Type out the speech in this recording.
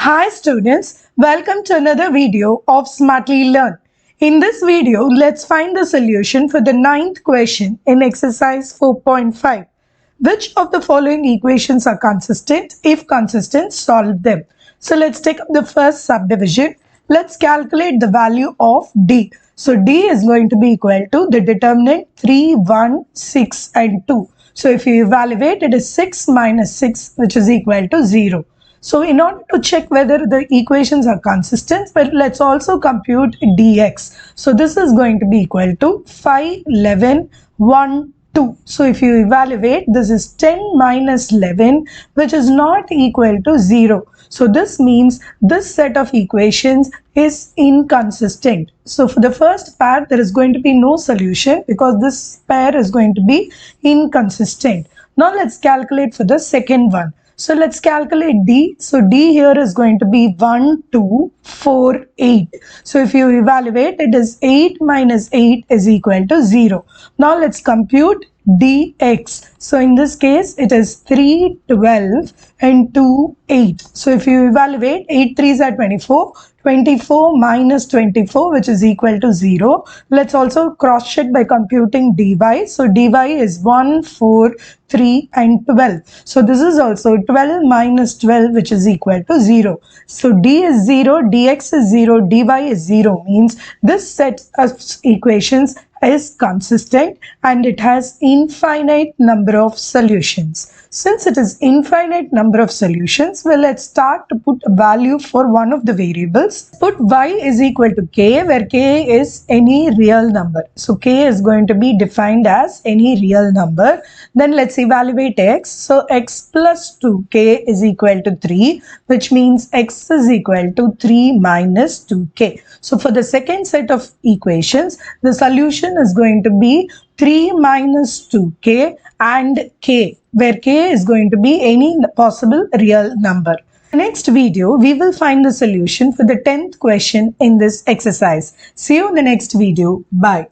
Hi students, welcome to another video of Smartly Learn. In this video, let's find the solution for the ninth question in exercise 4.5. Which of the following equations are consistent? If consistent, solve them. So let's take up the first subdivision. Let's calculate the value of D. So D is going to be equal to the determinant 3, 1, 6 and 2. So if you evaluate, it is 6 minus 6 which is equal to 0. So in order to check whether the equations are consistent, but let's also compute dx. So this is going to be equal to 5, 11, 1, 2. So if you evaluate, this is 10 minus 11, which is not equal to 0. So this means this set of equations is inconsistent. So for the first pair, there is going to be no solution because this pair is going to be inconsistent. Now let's calculate for the second one. So let's calculate D. So D here is going to be 1, 2, 4, 8. So if you evaluate, it is 8 minus 8 is equal to 0. Now let's compute dx. So in this case, it is 3, 12 and 2, 8. So if you evaluate, 8 3s are 24. 24 minus 24 which is equal to 0. Let's also cross check by computing dy. So dy is 1, 4, 3 and 12. So this is also 12 minus 12 which is equal to 0. So d is 0, dx is 0, dy is 0 means this set of equations is consistent and it has infinite number of solutions. Since it is infinite number of solutions, well, let's start to put a value for one of the variables. Put y is equal to k, where k is any real number. So k is going to be defined as any real number. Then let's evaluate x. So x plus 2k is equal to 3, which means x is equal to 3 minus 2k. So for the second set of equations, the solution is going to be 3 minus 2k and k, where k is going to be any possible real number. In the next video, we will find the solution for the 10th question in this exercise. See you in the next video. Bye.